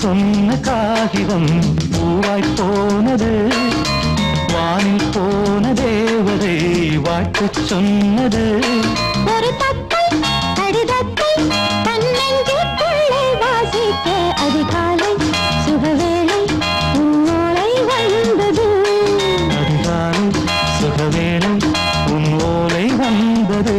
சொன்ன காகிதம் பூவாய் போனது, வானில் போன தேவதை வாழ்த்து சொன்னது. ஒரு தத்தை கடிதத்தை தன்னெஞ்சுக்குள்ளே வாசிக்க அதிகாலை சுகவேளை உன்னோலை வந்தது. அதிகாலை சுகவேளை உன் ஓலை வந்தது.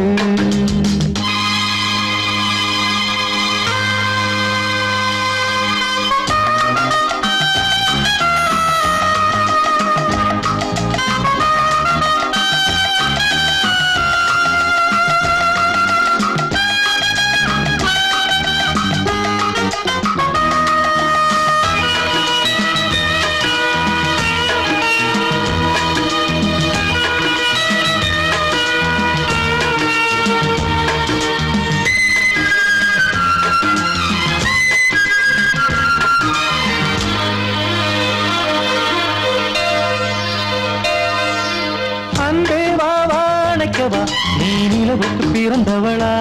நீ நிலவுக்கு பிறந்தவளா?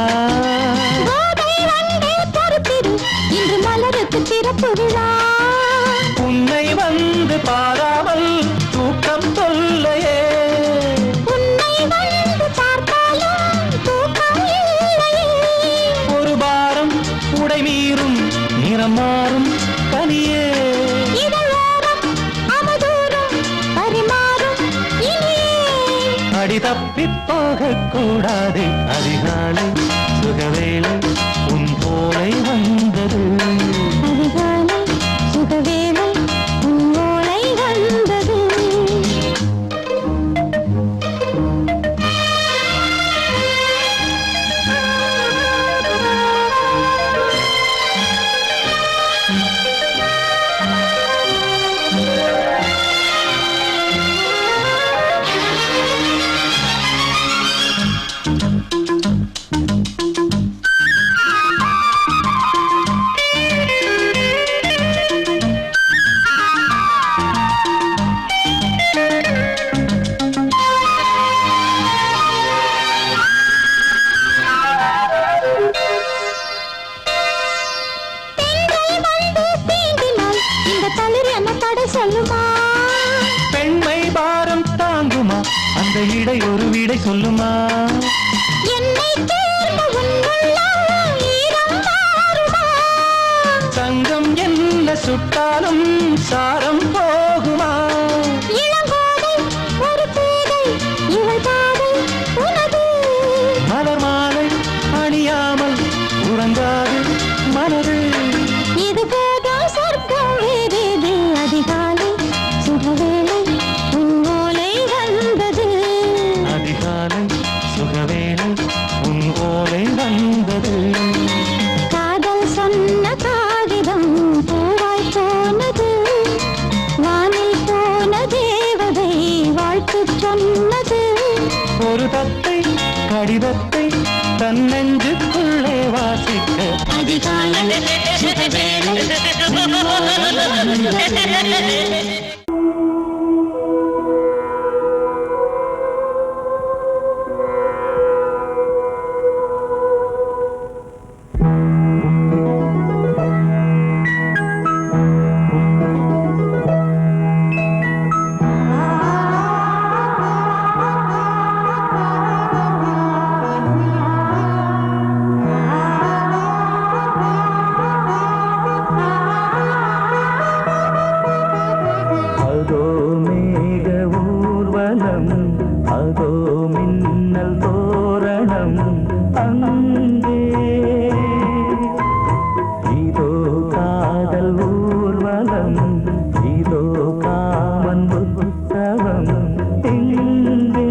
இன்று மலருக்கு திறப்பு விழா. உன்னை வந்து பாராமல் தூக்கம் சொல்லையே. உன்னை வந்து பார்த்தாலும் தூக்கம் இல்லையே. ஒரு பாரம் உடை மீறும் நிறம் மாறும் கனியே. அடி தப்பி போகக்கூடாது. அதிகாலை சுகவேளை உன் போலை வந்தது. அதிகாலை சுகவேளை உன் ஓலை வந்தது. பெண்மை பாரம் தாங்குமா? அந்த இடை ஒரு விடை சொல்லுமா? சங்கம் என்ன சுட்டாலும் சாரம் போகுமா? மலர் மாலை அணியாமல் உறங்காது மனது. இது போதும் சொர்க்கம் வேறேது. அதிகாலை சுகவேளை உன் ஓலை வந்தது. அதிகாலை சுகவேளை உன் ஓலை வந்தது. காதல் சொன்ன காகிதம் பூவாய் போனது, வானில் போன தேவதை வாழ்த்து சொன்னது. ஒரு தத்தை கடிதத்தை தன்னெஞ்சுக்குள்ளே வாசிக்க அதிகாலை சுகவேளை உன் ஓலை வந்தது. அதோ மின்னல் தோரணம் அங்கே, இதோ காதல் ஊர்வலம், இதோ காமன் புத்தகம் இங்கே.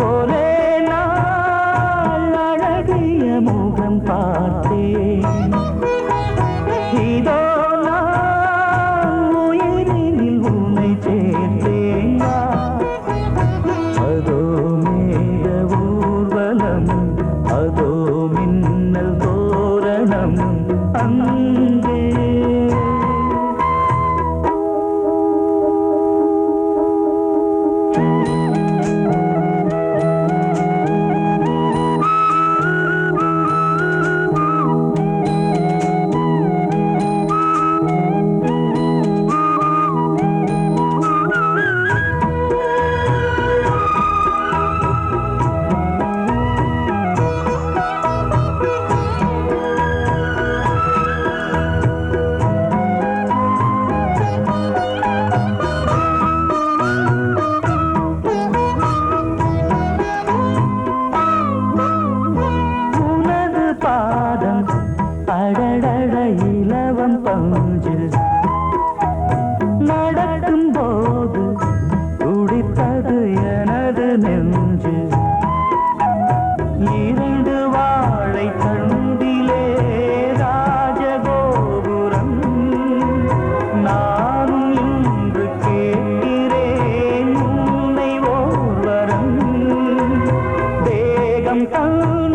ஒரே நாள் அழகிய முகம் பார்த்தேன், இதோ அதோ மின்னல் தோரணம் அங்கே.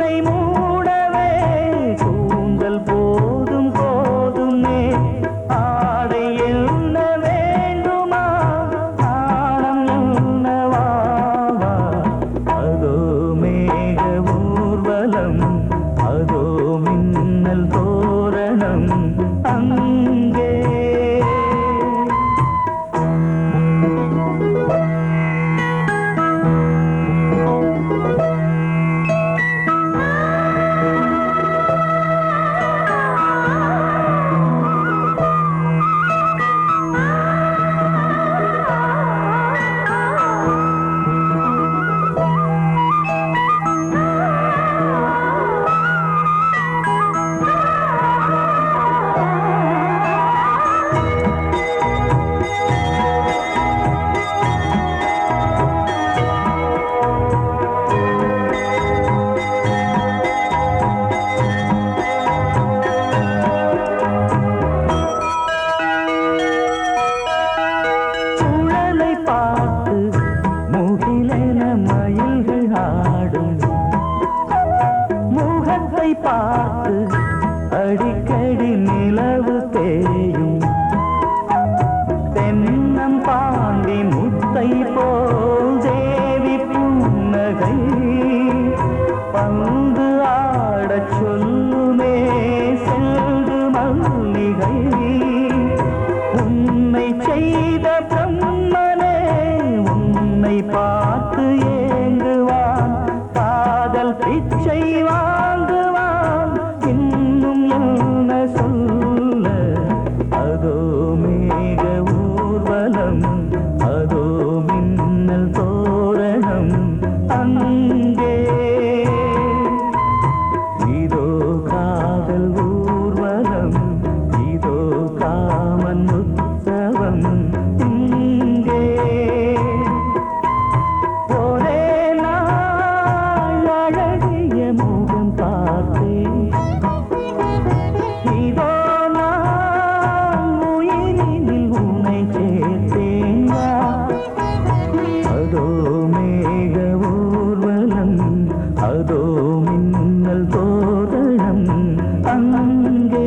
உன்னை மூடவே கூந்தல் போதும் போதுமே ஆடை என்ன வேண்டுமா ஆடம் என்னவா அதோ மேக ஊர்வலம் அதோ மின்னல் தோரணம் அங்கே பார்த்து அடிக்கடி நிலவு தேயும் தென்னம் பாண்டி முத்தை போல் தேவி புன்னகை பந்து ஆடச் சொல்லுமே செல்து மல்லிகை உன்னை செய்த பிரம்மனே உன்னை பார்த்து ஏங்குவான் காதல் பிச்சை வாங்குவான் இன்னும் என்ன சொல்ல அதோ மேக ஊர்வலம் அதோ மின்னல் தோரணம் அங்கே இதோ காதல் ஊர்வலம் இதோ காமன் உற்சவம் இங்கே ஒரே நாள் அழகிய முகம் பார்த்தேன் இதோ நான் உயிரினில் உன்னை சேர்த்தேன் அதோ மேக ஊர்வலம் அதோ மின்னல் தோரணம் அங்கே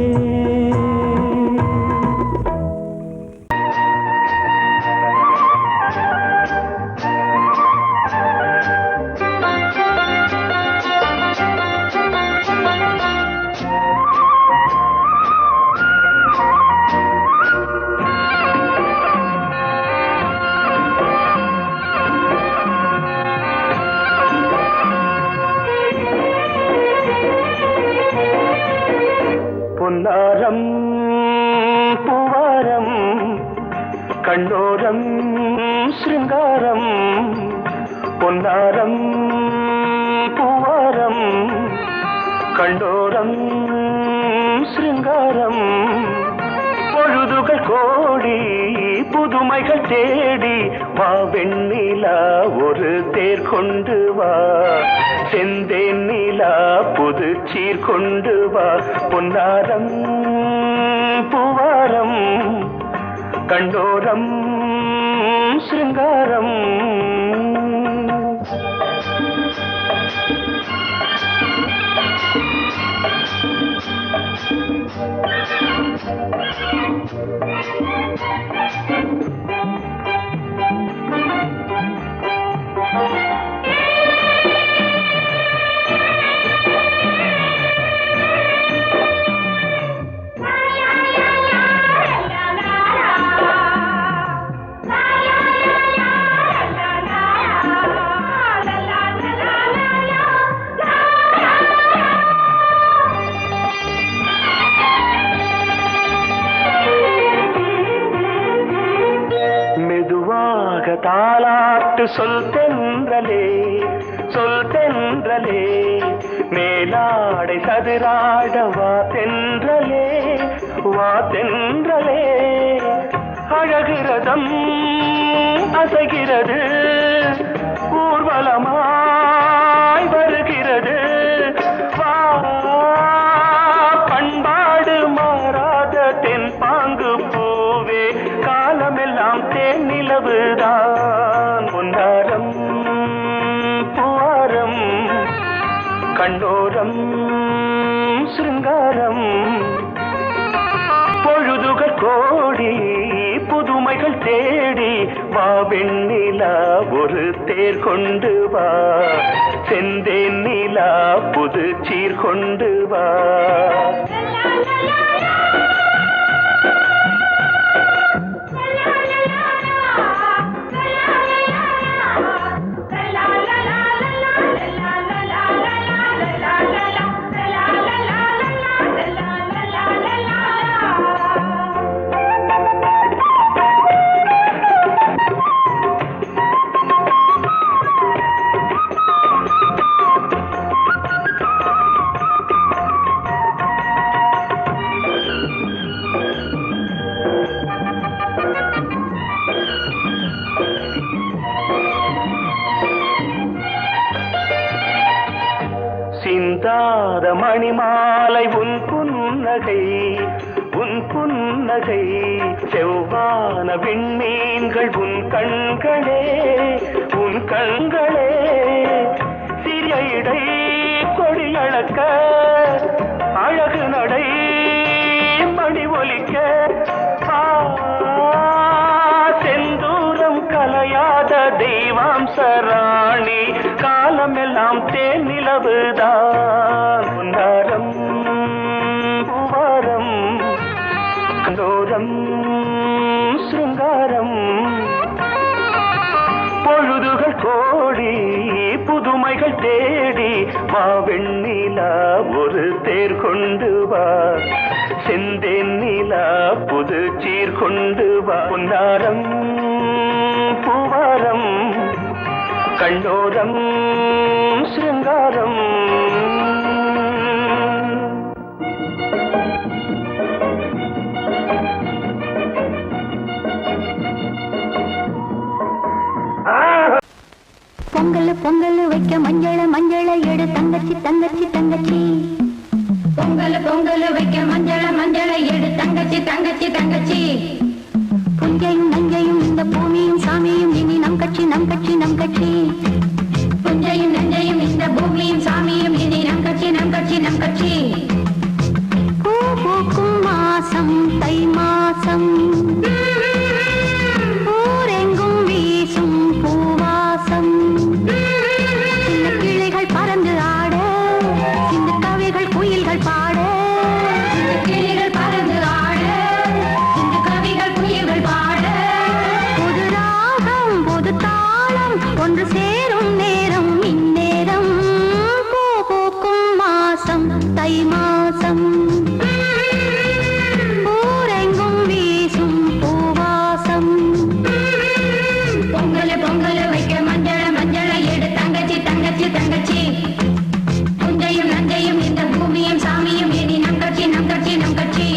பொன்னாரம் பூவாரம் கண்ணோரம் சிருங்காரம் பொன்னாரம் பூவாரம் கண்ணோரம் சிருங்காரம் பொழுதுகள் கோடி புதுமைகள் தேடி வா வெண்ணிலா ஒரு தேர் கொண்டு வா செந்தேன் நிலா புது சீர் கொண்டு வா பொன்னாரம் பூவாரம் கண்டோரம் சிருங்காரம் தாலாட்டு சொல் தென்றலே மேலாடை சதுராட வா தென்றலே அழகிறதம் அசைகிறது ஊர்வலமாய் வருகிறது வா பண்பாடு மாறாத தென் பாங்கு பூவே காலமெல்லாம் தேன் நிலவுதான் பொன்னாரம் பூவாரம் கண்டோர கண்ணோரம் சிருங்காரம் பொழுதுகள் கோடி புதுமைகள் தேடி வா வெண்ணிலா ஒரு தேர் கொண்டு வா செந்தேன் நிலா புது சீர் கொண்டு வா சிந்தாத மணிமாலை உன் புன்னகை செவ்வான விண்மீன்கள் உன் கண்களே சிறிய இடை கொடியளக்க அழகு நடை மணி ஒலிக்க செந்தூரம் கலையாத தெய்வாம்சராணி காலமெல்லாம் தேன் நிலவுதான் பொன்னாரம் பூவாரம் கண்ணோரம் சிருங்காரம் பொழுதுகள் கோடி புதுமைகள் தேடி வா வெண்ணிலா ஒரு தேர் கொண்டு வா செந்தேன் நிலா புது சீர் கொண்டு வா பொன்னாரம் பூவாரம் கண்ணோரம் சிருங்காரம் பொங்கல் பொங்கல் வைக்க மஞ்சள எடு தங்கச்சி தங்கச்சி தங்கச்சி பொங்கல் பொங்கல் வைக்க மஞ்சள எடு தங்கச்சி தங்கச்சி தங்கச்சி புஞ்சையும் நஞ்சையும் இந்த பூமியும் சாமியும் இனி நம் கட்சி நம் கட்சி நம் கட்சி புஞ்சையும் நஞ்சையும் இந்த பூமியும் சாமியும் இனி நம் கட்சி நம் கட்சி நம் கட்சி பூ பூக்கும் மாசம் தை மாசம் ஊரெங்கும் வீசும் பூவாசம் சின்ன கிளிகள் பறந்து ஆட சின்ன கவிகள் குயில்கள் பாட சின்ன கிளிகள் பறந்து ஆட சின்ன கவிகள் குயில்கள் பாட புது ராகம் புது தாளம் ஒன்று சேரும் நேரம் இந்நேரம் பூ பூக்கும் மாசம் தை மாசம் ஊரெங்கும் வீசும் பூவாசம் பொங்கல் பொங்கல் வைக்க மஞ்சள எடு தங்கச்சி தங்கச்சி தங்கச்சி புஞ்சையும் நஞ்சையும் இந்த பூமியும் சாமியும் இனி நம் கட்சி நம் கட்சி நம் கட்சி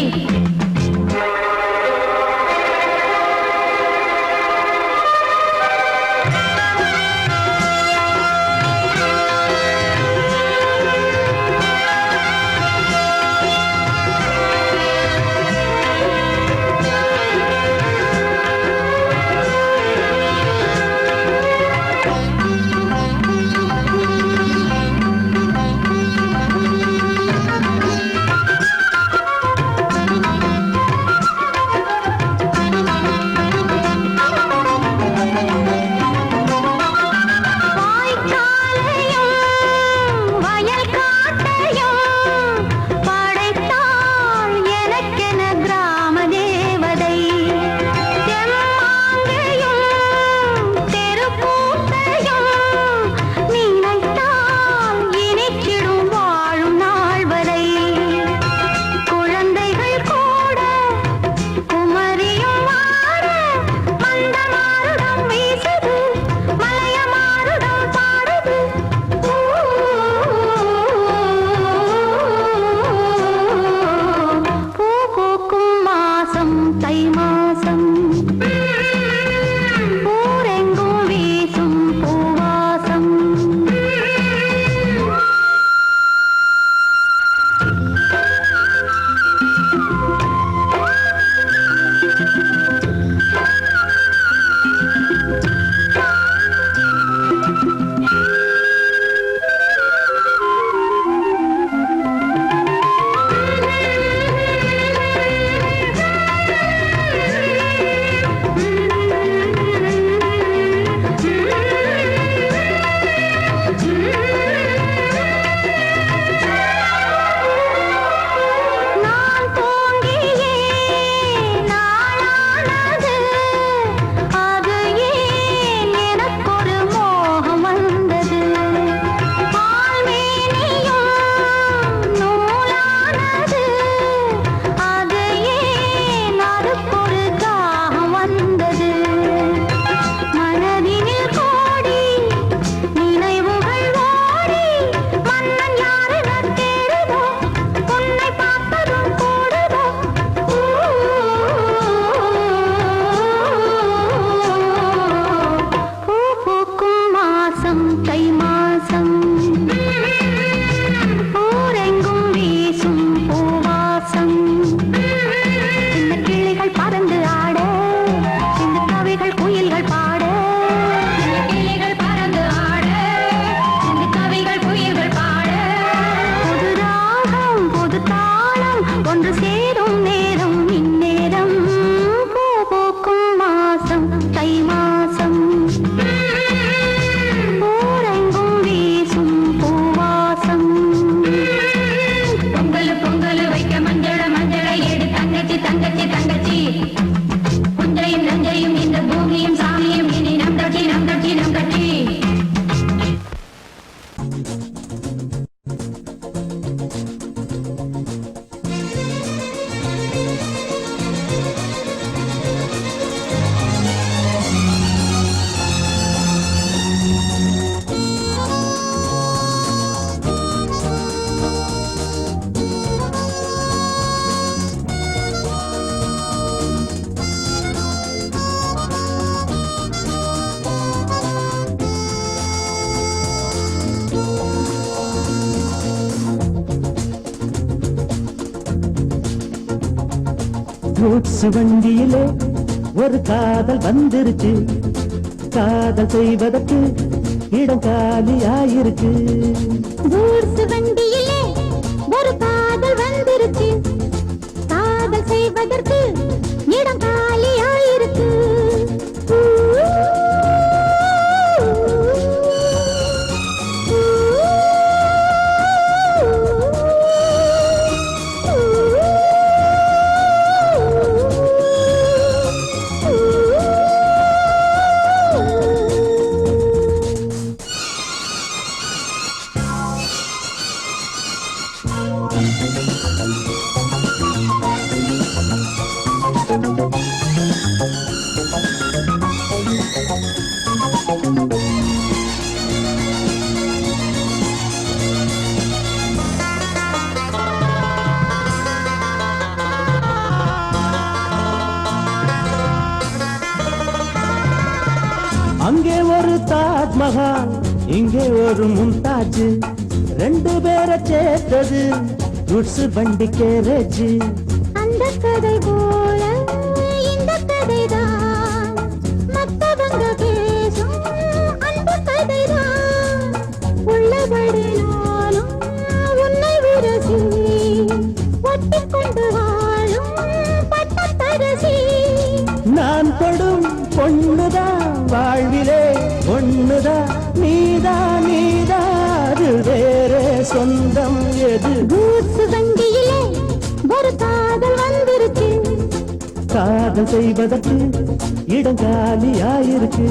கூட்ஸ் வண்டியிலே ஒரு காதல் வந்துருச்சு, காதல் செய்வதற்கு இடம் காலியாயிருக்கு. கூட்ஸ் வண்டியிலே ஒரு காதல் வந்துருச்சு, காதல் செய்வதற்கு இடம் காலியாயிருக்கு. அங்கே ஒரு தாஜ்மஹால், இங்கே ஒரு மும்தாஜ், ரெண்டு பேரை சேர்த்தது குட்ஸ் வண்டி கேரேஜ். அந்த கதை போல இந்த கதைதான், மத்தவங்க பேசும் அந்த கதைதான். உள்ளபடி நானும் உன்னை விரசி ஒட்டிக்கொண்டு வாழும் பட்டத்தரசி. நான் தொடும் பொண்ணுதான் வாழ்விலே ஒண்ணுதான், நீதான் நீதாது வேற சொந்தம் எது? கூட்ஸ் வண்டியிலே ஒரு காதல் வந்துருச்சு, காதல் செய்வதற்கு இடம் காலியாயிருக்கு.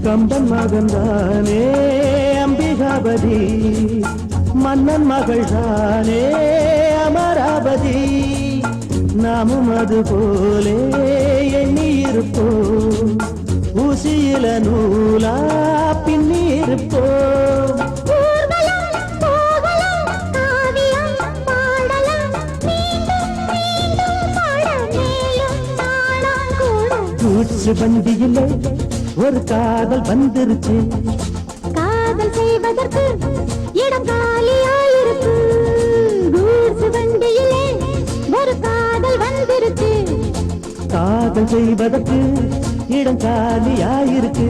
கம்பன் மகன்தானே அம்பிகாபதி, மன்னன் மகள் தானே அமராவதி. நாமும் அது போலே எண்ணி இருப்போம், ஊசியில நூலா பின்னி இருப்போம். கூட்ஸ் வண்டியிலே ஒரு காதல் வந்துருச்சு, காதல் செய்வதற்கு இடம் காலியாயிருக்கு. கூட்ஸ் வண்டியிலே ஒரு காதல் வந்துருச்சு, காதல் செய்வதற்கு இடம் காலியாயிருக்கு.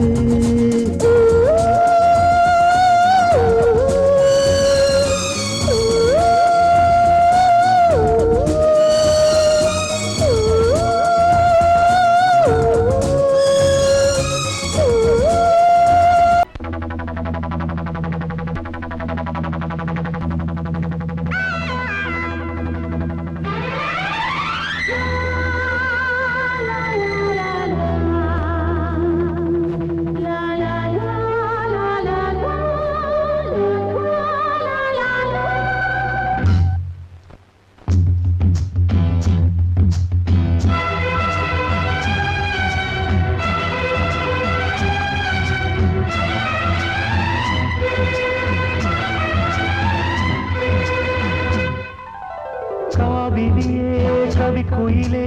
காவிரியே கவிக்குயிலே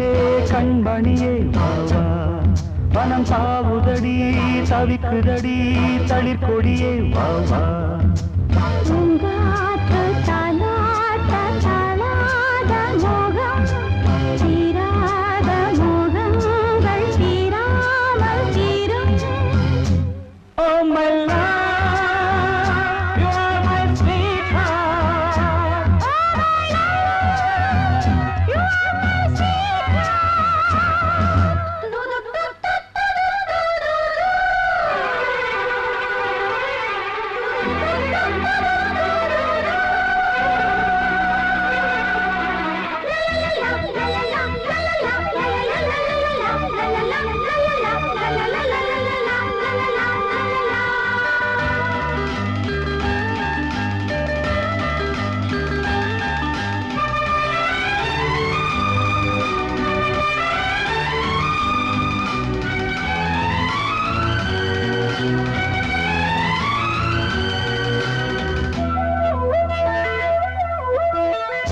கண்மணியே வாவா, வனம் சாவுதடி தவிக்குதடி தளிர்கொடியே வாவா.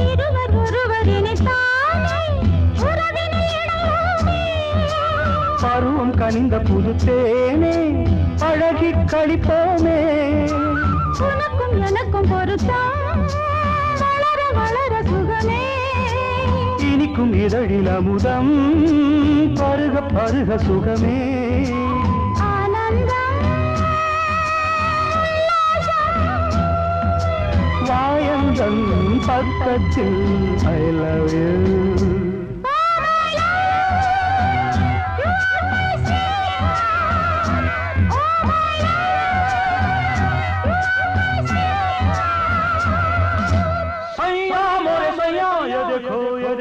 இருவர் ஒருவர் இணைத்தாலே உறவினை இணையோமே. பருவம் கனிந்த புது தேனே அழகி கழிப்போமே. உனக்கும் எனக்கும் பொருத்தம் வளர வளர சுகமே. இனிக்கும் இதழில் அமுதம் பருக பருக சுகமே. ஆனந்தம் வாயந்தன் பக்கத்தில் I love you.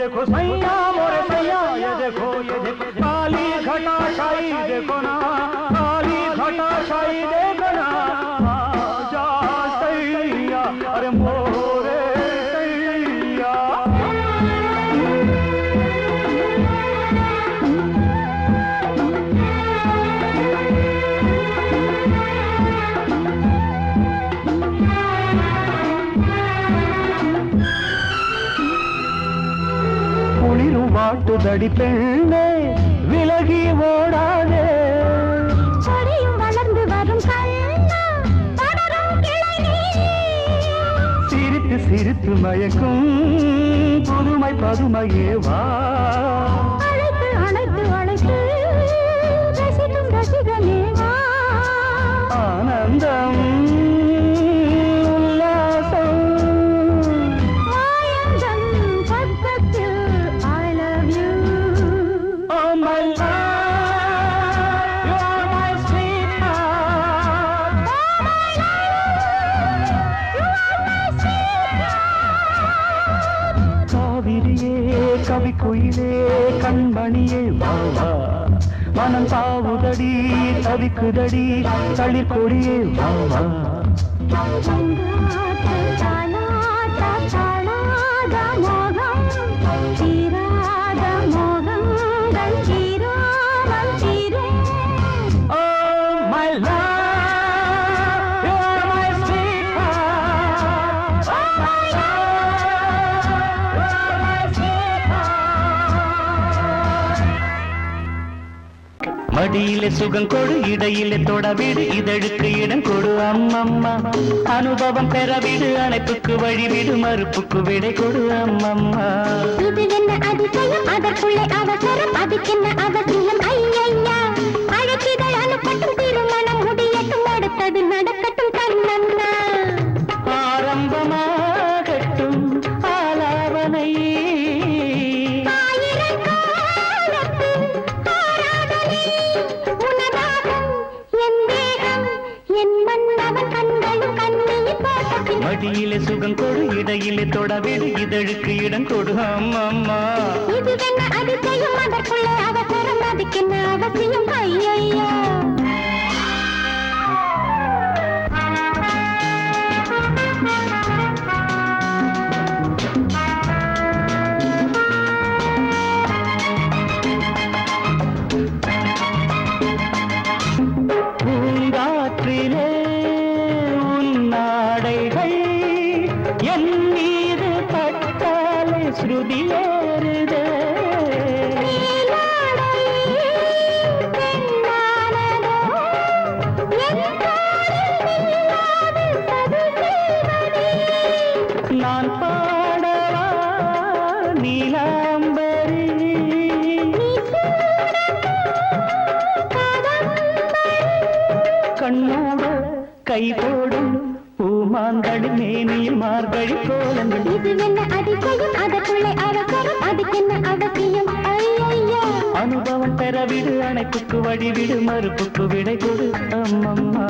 देखो सैया मोरे सैया ये देखो काली घटा छाई देखो ना काली घटा छाई देखो ना जा सैया अरे मोरे सैया. வாட்டுதடி பெண்ணே விலகி ஓடாதே. கொடியும் வளர்ந்து வரும் கண்ணா படரும் கிளை. சிரித்து சிரித்து மயக்கும் புதுமை பதுமையே வா. அழைத்து அழைத்து அழைத்து ரசிக்கும் ரசிகனே வா. ஆனந்தம் கவி குயிலே கண்மணியே வாவா. மனம் தாவுதடி தவிக்குதடி தளிர் கொடியே வாவா. மடியிலே சுகம் கொடு இடையிலே தொடவிடு இதழுக்கு இடம் கொடு அம்மம்மா. அனுபவம் பெறவிடு அணைப்புக்கு வழிவிடு மறுப்புக்கு விடை கொடு அம்மம்மா. இது என்ன அதிசயம் அதற்குள்ளே அவசரம் அதுக்கென்ன அவசியம் ஐயா. அழைக்கிதழ் அனுப்பட்டும் திருமணம் முடியட்டும் அடுத்தது நடக்கட்டும் கண்ணன்னா. ஆரம்பமாகட்டும் ஆலாவனை மடியிலே சுகம் கொடு இடையிலே தொடவிடு இதழுக்கு இடம் கொடு அம்மம்மா. இது என்ன அதிசயம் அதற்குள்ளே அவசரம் அதுக்கென்ன அவசியம் ஐயா. பூங்காற்றிலே உன்னாடைகள் என் மீது பட்டாலே ஸ்ருதியேறுதே. நான் பாடவா நீலாம்பரி கண்ணோட கை போடும் பூமாந்தளி மேனியில் மார்கழி கோலங்கள். இது என்ன அதிசயம் அதற்குள்ளே அவசரம் அதுக்கென்ன அவசியம் ஐயா. அனுபவம் பெறவிடு அணைப்புக்கு வழிவிடு மறுப்புக்கு விடை கொடு அம்மம்மா.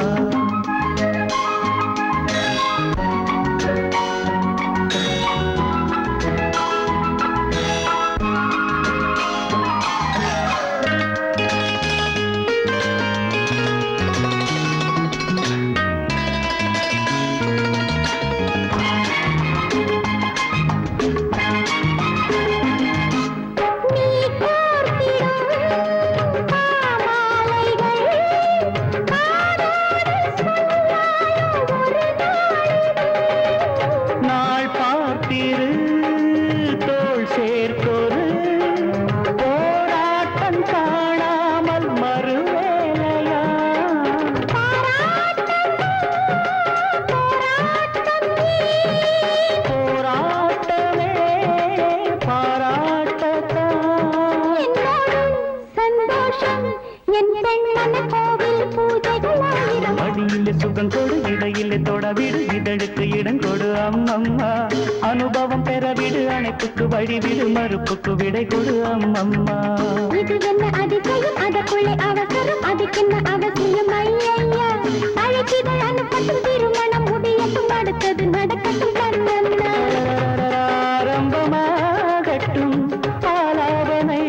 அணைப்புக்கு வழிவிடு மறுப்புக்கு விடை கொடு அம்மம்மா. இது என்ன அதிசயம் அதற்குள்ளே அவசரம் அதுக்கென்ன அவசியம் ஐயா அழைக்கிதழ் அனுப்பட்டும் திருமணம் முடியட்டும் அடுத்தது நடக்கட்டும் கண்ணம்மா. ஆரம்பமாகட்டும் ஆலாபனை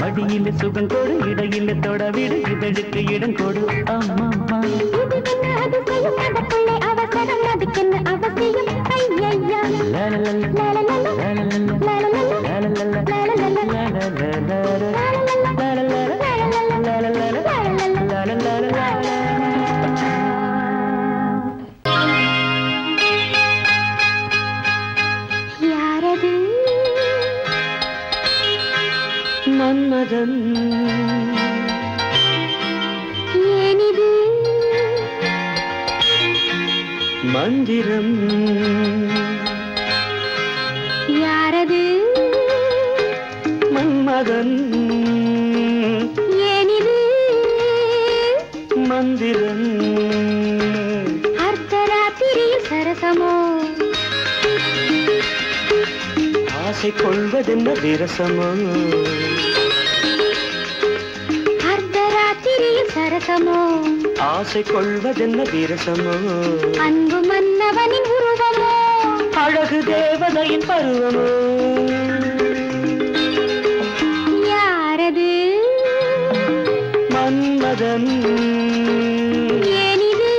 மடியில் சுகம் கொடு இடையில் தொடவிடு இதழுக்கு இடம் கொடு அம்மம்மா. அதற்குள்ளே அவசரம் அதுக்கென்ன அவசியம் ஐயா யாரது மன்மதன் ஏனிது மந்திரம் யாரது மன்மதன் ஏனிது மந்திரம் அர்த்தராத்திரியில் சரசமோ ஆசை கொள்வதென்ன விரசமோ அர்த்தராத்திரியில் சரசமோ ஆசை கொள்வதென்ன விரசமோ அன்பு மன்னவனின் உருவமோ அழகு தேவதையின் பருவமோ யாரது மன்மதன் ஏனிது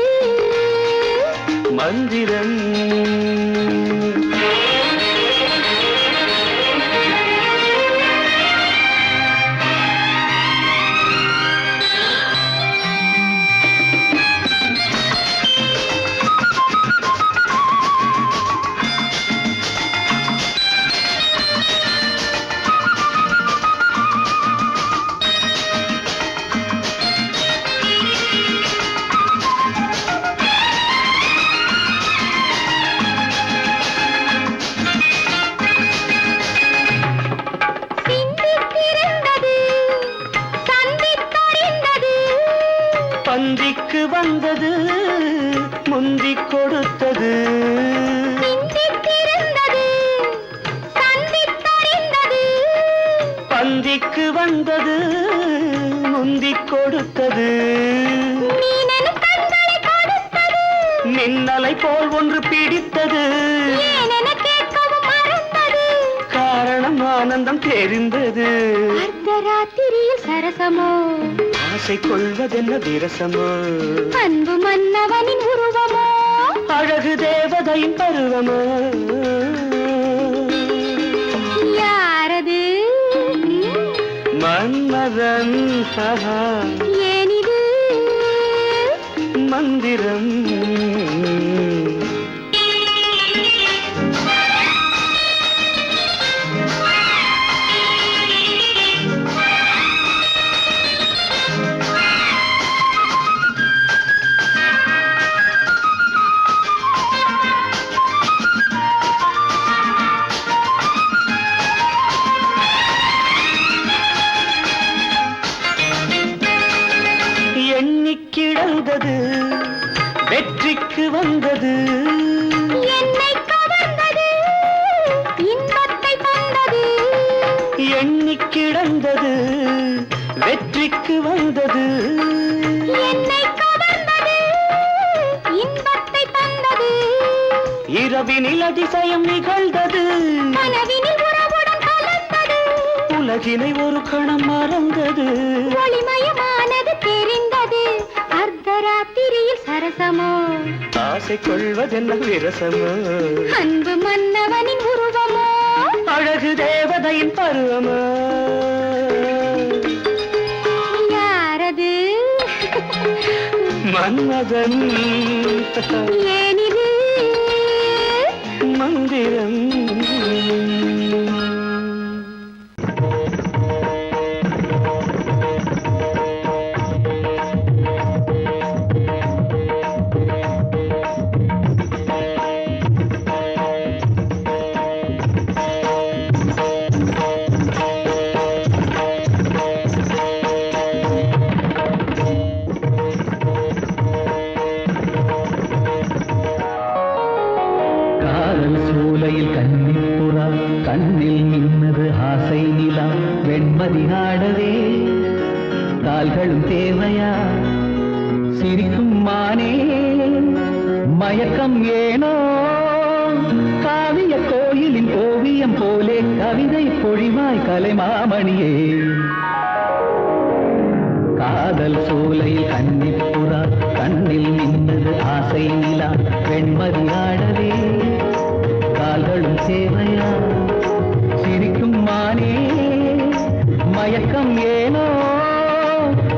மந்திரம் பந்திக்கு வந்தது முந்திக் கொடுத்தது பந்திக்கு வந்தது முந்திக் கொடுத்தது மின்னலை போல் ஒன்று பிடித்தது காரணம் ஆனந்தம் தெரிந்தது அர்த்தராத்திரியில் சரசமோ ஆசை கொள்வதென்ன விரசமோ அன்பு மன்னவனின் உருவமோ அழகு தேவதையின் பருவமோ யாரது மன்மதன் ஏனிது மந்திரம் கிடந்தது வெற்றிக்கு வந்தது என்னை கவர்ந்தது இன்பத்தை தந்தது எண்ணி கிடந்தது வெற்றிக்கு வந்தது என்னை கவர்ந்தது இன்பத்தை தந்தது இரவினில் அதிசயம் நிகழ்ந்தது கனவினில் உறவுடன் கலந்தது உலகினை ஒரு கணம் மறந்தது ஒளிமயமானது தெரிந்தது அர்த்தராத்திரியில் சரசமோ ஆசை கொள்வதென்ன விரசமோ அன்பு மன்னவனின் உருவமோ அழகு தேவதையின் பருவமோ யாரது மன்மதன் ஏனிது மந்திரம் கால்களும் தேவையா சிரிக்கும் மானே மயக்கம் ஏனோ காவிய கோயிலின் ஓவியம் போலே கவிதை பொழிவாய் கலைமாமணியே காதல் சோலையில் கன்னிப்புறா கண்ணில் நின்றது ஆசை நிலா வெண்மதி ஆடவே கால்களும் தேவையா சிரிக்கும் மானே மயக்கம் ஏனோ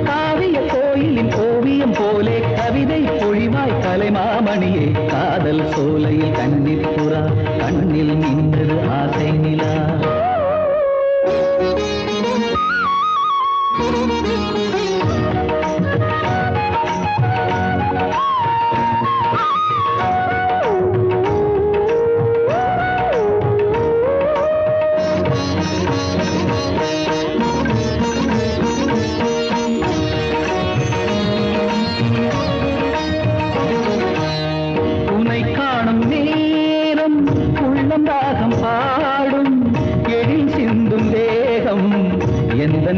காவிய கோயிலின் ஓவியம் போலே கவிதை பொழிவாய் கலைமாமணியே காதல் சோலையில் கன்னிப்புறா கண்ணில் நின்றது ஆசை நிலா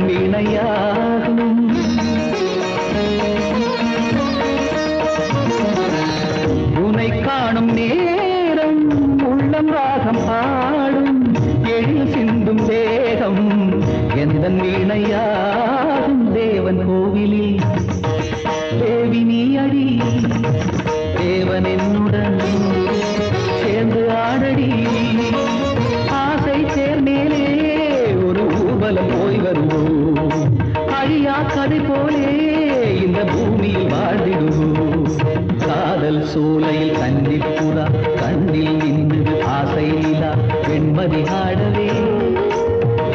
வீணையாகும் உனை காணும் நேரம் உள்ளம் ராகம் பாடும் எழில் சிந்தும் தேகம் எந்த வீணையாகும் தேவன் கோவிலில் தேவி நீ அடி தேவன் என்னுடன் சேர்ந்து ஆடடி ஆசை சேர்மேலே ஒரு ஊர்வலம் போய் வருவோம் அழியா கதை போலே இந்த பூமியில் வாழ்ந்திடுவோம் காதல் சோலையில் கன்னிப்புறா கண்ணில் நின்று ஆசை நிலா வெண்மதி ஆடவே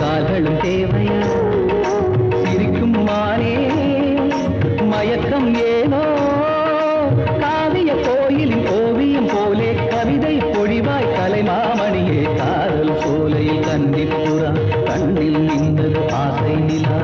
கால்களும் தேவையா சிரிக்கும் மானே மயக்கம் ஏனோ காவிய கோயிலின் ஓவியம் போலே கவிதை பொழிவாய் கலைமாமணியே காதல் சோலையில் கன்னிப்புறா கண்ணில் நின்றது ஆசை நிலா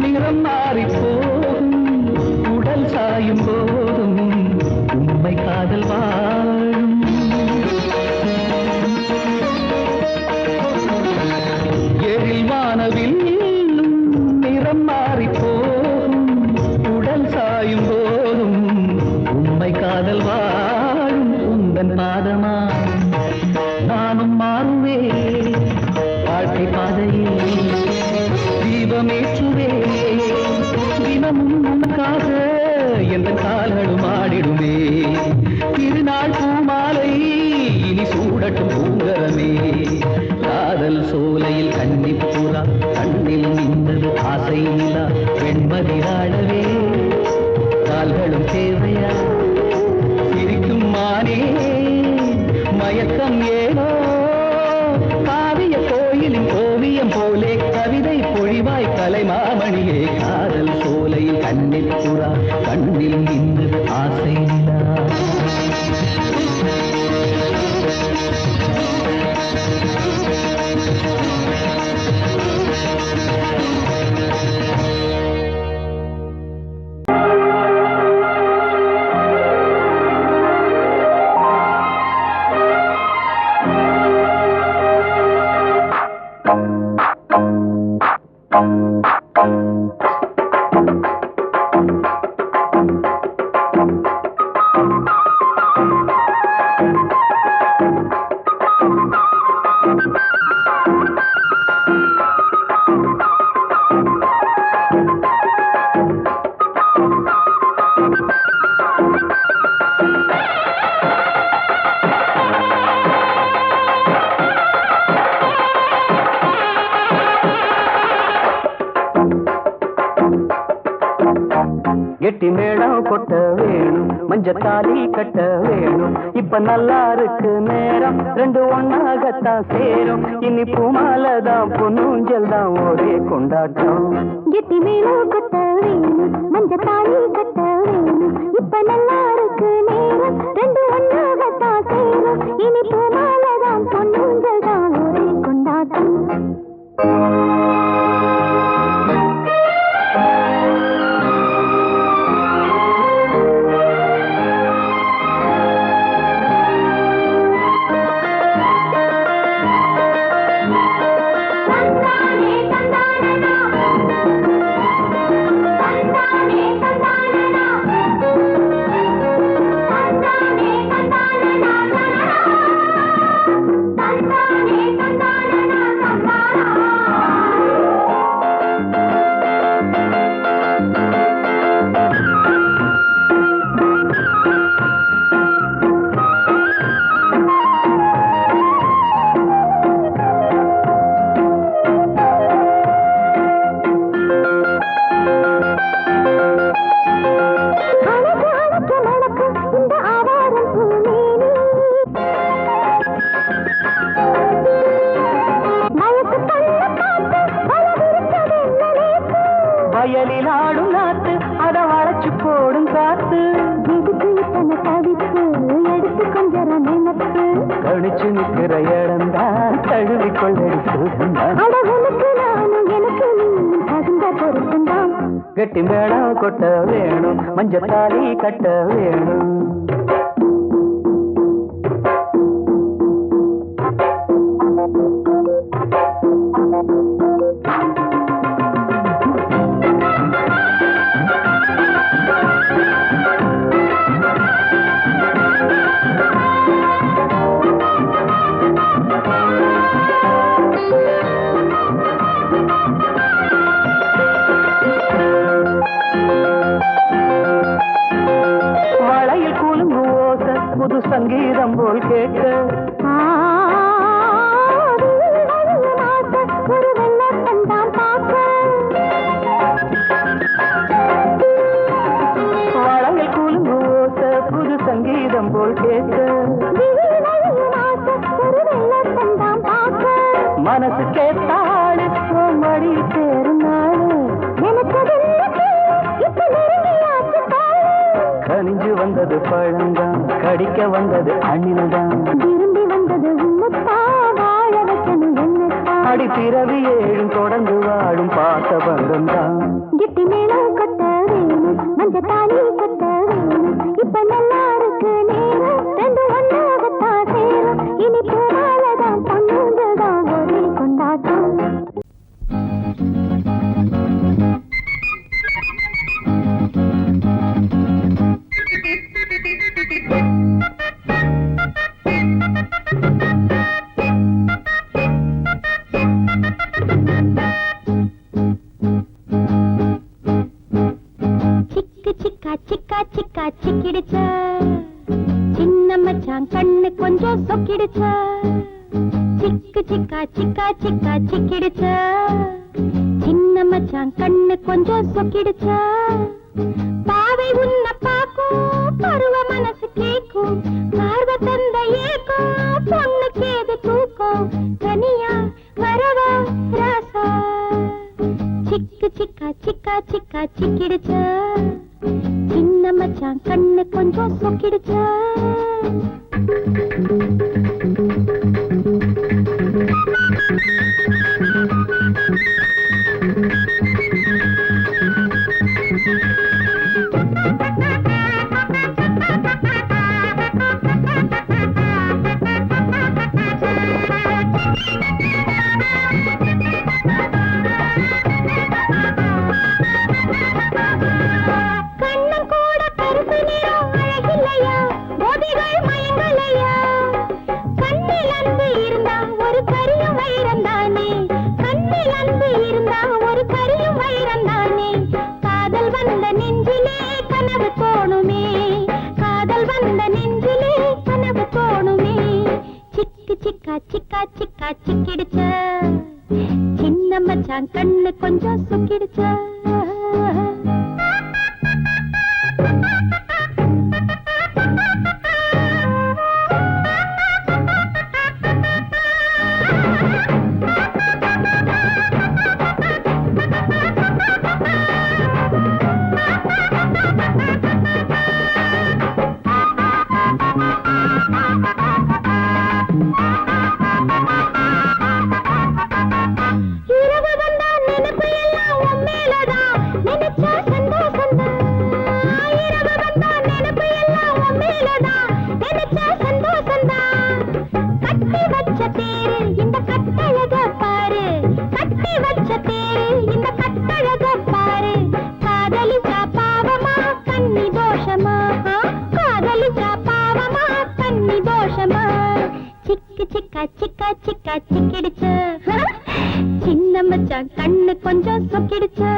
நிறம் மாறி போகும் உடல் சாயும் போதும் உண்மை காதல் வாழும் எழில் வானவில் நிறம் மாறி போகும் உடல் சாயும் போதும் உண்மை காதல் வாழும் உந்தன் பாதமா நானும் மாறுவே வாழ்க்கை பாதையில் தீபமேற்றுவே தினமும் உனக்காக எந்த கால்களும் ஆடிடுமே திருநாள் பூமாலை இனி சூடட்டும் பூங்கரமே காதல் சோலையில் கன்னிப்புறா கண்ணில் நின்றது ஆசை நிலா வெண்மதி ஆடவே கால்களும் தேவையா சிரிக்கும் மானே மயக்கம் ஏனோ காவிய கோயிலின் ஓவியம் போலே கவிதை பொழிவாய் கலைமாமணியே காதல் சோலையில் கன்னிப்புறா கண்ணில் நின்றது ஆசை நிலா கெட்டி மேளம் கொட்ட வேணும் மஞ்சத்தாலி கட்ட வேணும் இப்ப நல்லா இருக்கு நேரம் ரெண்டு ஒன்னாகத்தான் சேரும் இனி பூமாலதான் பொன்னூஞ்சல் தான் ஒரே கொண்டாட்டம் கெட்டி மேளம் கொட்ட வேணும் மஞ்ச தாலி கட்ட வேணும் இப்ப நல்லா இருக்கு நேரம் ரெண்டு ஒன்னாகத்தான் சேரும் இனி பூமாலதான் பொன்னூஞ்சல் தான் ஒரே கொண்டாட்டம் வயலில் ஆடும் நாத்து அதை வளைச்சு போடும் காத்து எதுக்கு இத்தனை தவிப்பு எடுத்து கொஞ்சம் நினைப்பு கழிச்சு நிற்கிற இடம்தான் தழுவி கொள்ளடி சுகந்தான் அடகுனுக்கு நானும் எனக்கு நீ தகுந்த பொருத்தம்தான் கெட்டி மேளம் கொட்ட வேணும் மஞ்ச தாலி கட்ட வேணும் புது சங்கீதம் போல் கேட்க ஒரு வெள்ளத்தந்தான் பார்க்க வளையல் கூலும் ஓச புது சங்கீதம் போல் கேட்க ஒரு வெள்ளத்தந்தான் பார்க்க மனசு கேட்டாடு மடி சேரும் நாடு எனக்கு இப்ப நெருங்கியாச்சு கனிஞ்சு வந்தது பழந்தான் கடிக்க வந்தது அணில்தான் விரும்பி வந்தது உன்னத்தா வாழ வைக்கணும் என்னத்தா அடி பிறவி ஏழும் தொடர்ந்து வாழும் பாசபந்தம் தான் கிட்டி மேளம் கொட்ட வேணும் மஞ்ச தாலி கட்ட வேணும் இப்ப நல்லா இருக்கு நேரம் ரெண்டு ஒன்னாகத்தான் சேரும் இனி பூமாலதான் பொன்னூஞ்சல்தான் ஒரே கொண்டாட்டம் சிக்கா சிக்கா சிக்கா சிக்கிடுச்சா சின்ன மச்சான் கண்ணு கொஞ்சம் சொக்கிடுச்சா சிக்கு சிக்கா சிக்கா சிக்கா சிக்கிடுச்சா சின்ன மச்சான் கண்ணு கொஞ்சம் சொக்கிடுச்சா பாவை உன்ன பாக்கும் பருவ மனசு கேக்கும் பார்வ தந்த ஏக்கும் பொண்ணுக்கு ஏது தூக்கும் தனியா வரவா ராசா சிக்கு சிக்கா சிக்கா சிக்கா சிக்கிடுச்சா சின்ன மச்சான் கண்ணு கொஞ்சம் சொக்கிடுச்சா கண்ணன் கூட கருப்பு நிறம் அழகில்லையா போதிகள் மயங்கலையா கண்ணில் அன்பு இருந்தா ஒரு கரியும் வைரம் தானே கண்ணில் அன்பு இருந்தா ஒரு கரியும் வைரம் தானே காதல் வந்த நெஞ்சிலே கனவு தோணுமே காதல் வந்த நெஞ்சிலே கனவு தோணுமே சிக்கு சிக்கா சிக்கா சிக்கா சிக்கிடுச்சா சின்ன மச்சான் கண்ணு கொஞ்சம் சுக்கிடுச்சா சிக்கா சிக்கா சிக்கா சிக்கிடுச்சு சின்ன மச்சான் கண்ணு கொஞ்சம் சொக்கிடுச்சு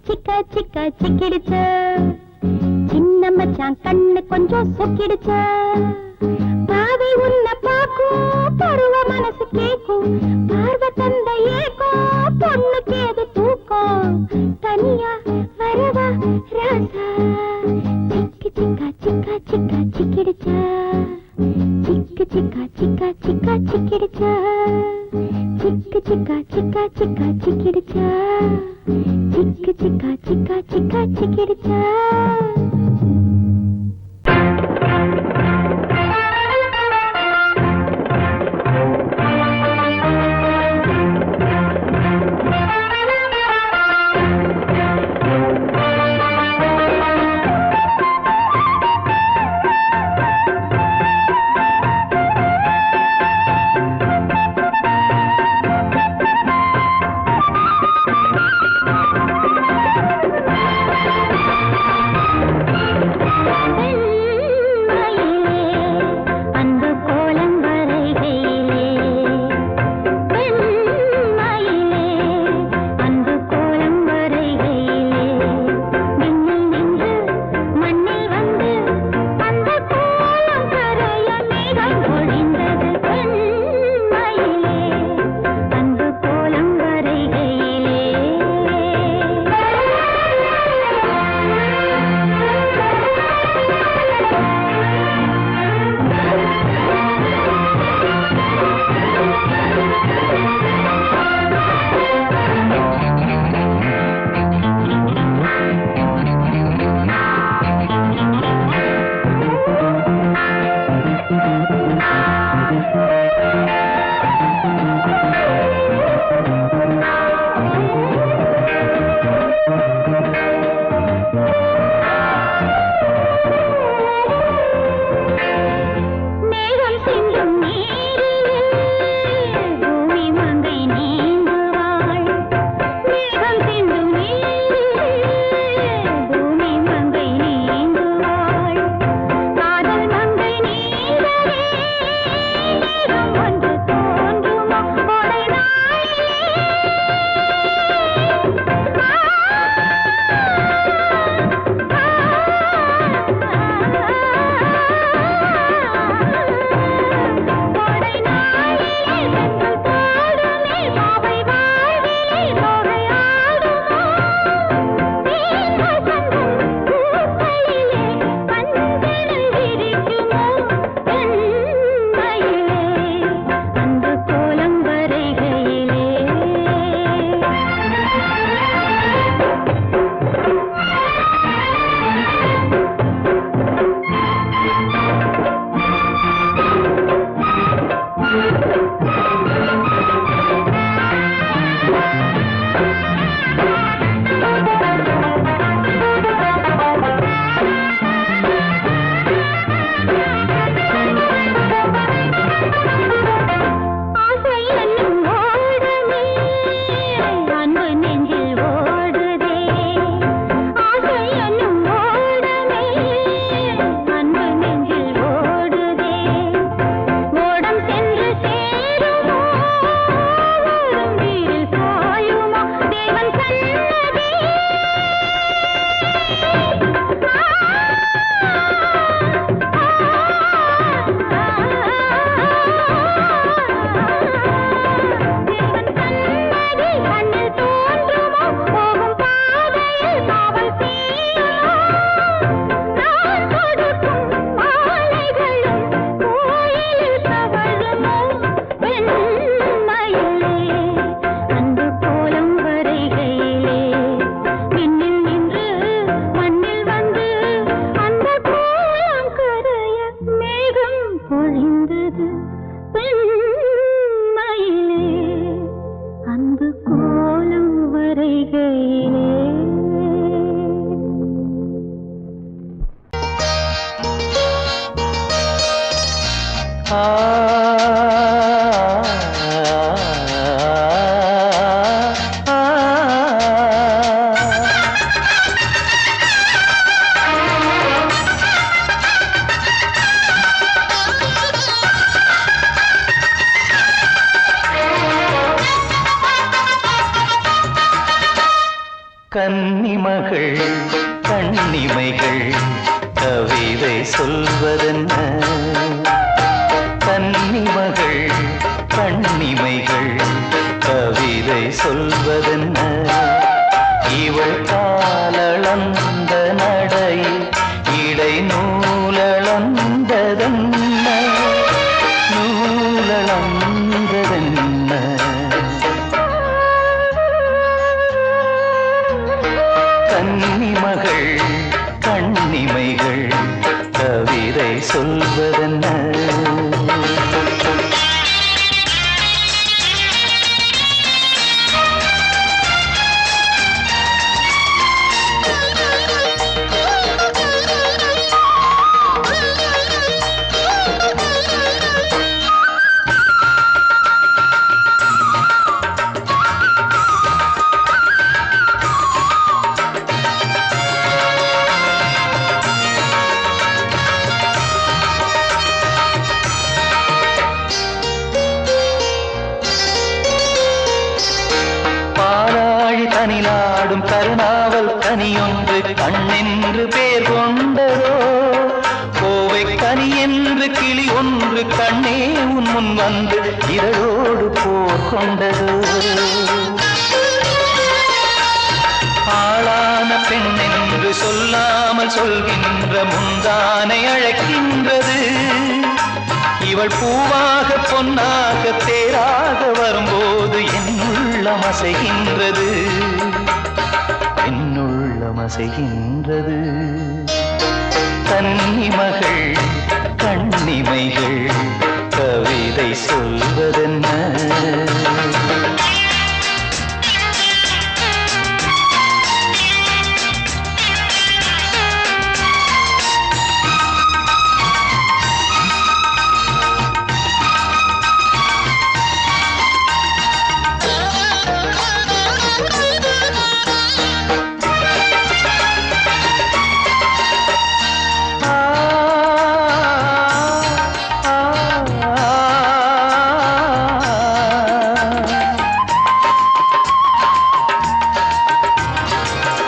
சிக்கா சிக்கா சிக்கிடுச்சு சின்ன மச்சான் கண்ணு கொஞ்சம் சொக்கிடுச்சு பாவை உன்னை பாக்கும் பருவ மனசு கேக்கும் பார்வை தந்த ஏக்கும் பொண்ணுக்கு ஏது தூக்கம் தனியா வரவா ராசா சிக்கு சிக்கா சிக்கா சிக்கா சிக்கிடுச்சு சிக்கு சிக்கா சிக்கா சிக்கா சிக்கிடுச்சு சிக்கு சிக்கா சிக்கா சிக்கா சிக்கிடுச்சு சிக்கு சிக்கா சிக்கா சிக்கா சிக்கிடுச்சு வந்தது பெண்மையிலே அன்பு கோலம் வரைகையிலே. கன்னிமகள் கண்ணிமைகள் கவிதை சொல்வதென்ன? கன்னிமகள் கண்ணிமைகள் கவிதை சொல்வதென்ன? இவள் காலளந்த நடை இடை நூலளந்ததென்ன? நூலளந்ததென்ன? கன்னிமகள் கண்ணிமைகள் கவிதை சொல்வதென்ன? தனிநாடும் கருணாவல் கனியொன்று கண்ணென்று பேர் கொண்டதோ? கோவை கனி என்று கிளி ஒன்று கண்ணே உன் முன் வந்து இதழோடு போர் கொண்டதோ? ஆளான பெண் என்று சொல்லாமல் சொல்கின்ற முந்தானை அழைக்கின்றது. இவள் பூவாக பொன்னாக தேராக வரும்போது என்னுள்ளம் அசைகின்றது, என்னுள்ளம் அசைகின்றது. கன்னிமகள் கண்ணிமைகள் கவிதை சொல்வதென்ன?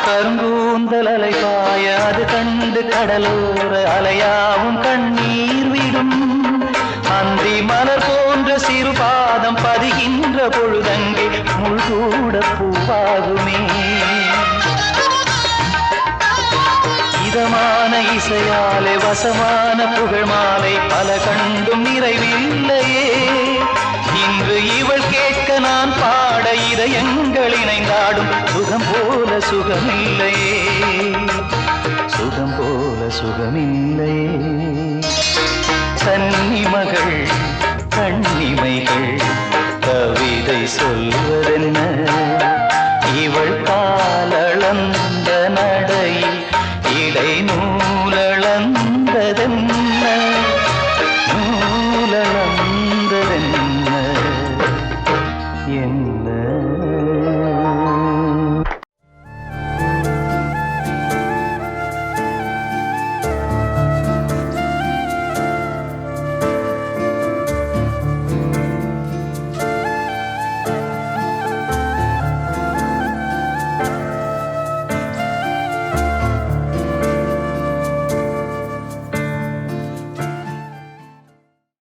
கருங்கூந்தல் அலைபாய அது கண்டு கடலோர அலையாவும் கண்ணீர் விடும். அந்தி மலர் போன்ற சிறு பாதம் பதிகின்ற பொழுதங்கே முள்கூட பூவாகுமே. இதமான இசையாலே வசமான புகழ் மாலை பல கண்டும் நிறைவில்லையே. இன்று இவள் கேட்க நான் பாட இதயங்கள் இணைந்தாடும் சுகம் போல சுகமில்லையே, சுகம் போல சுகமில்லையே. கன்னிமகள் கண்ணிமைகள் கவிதை சொல்வதென்ன?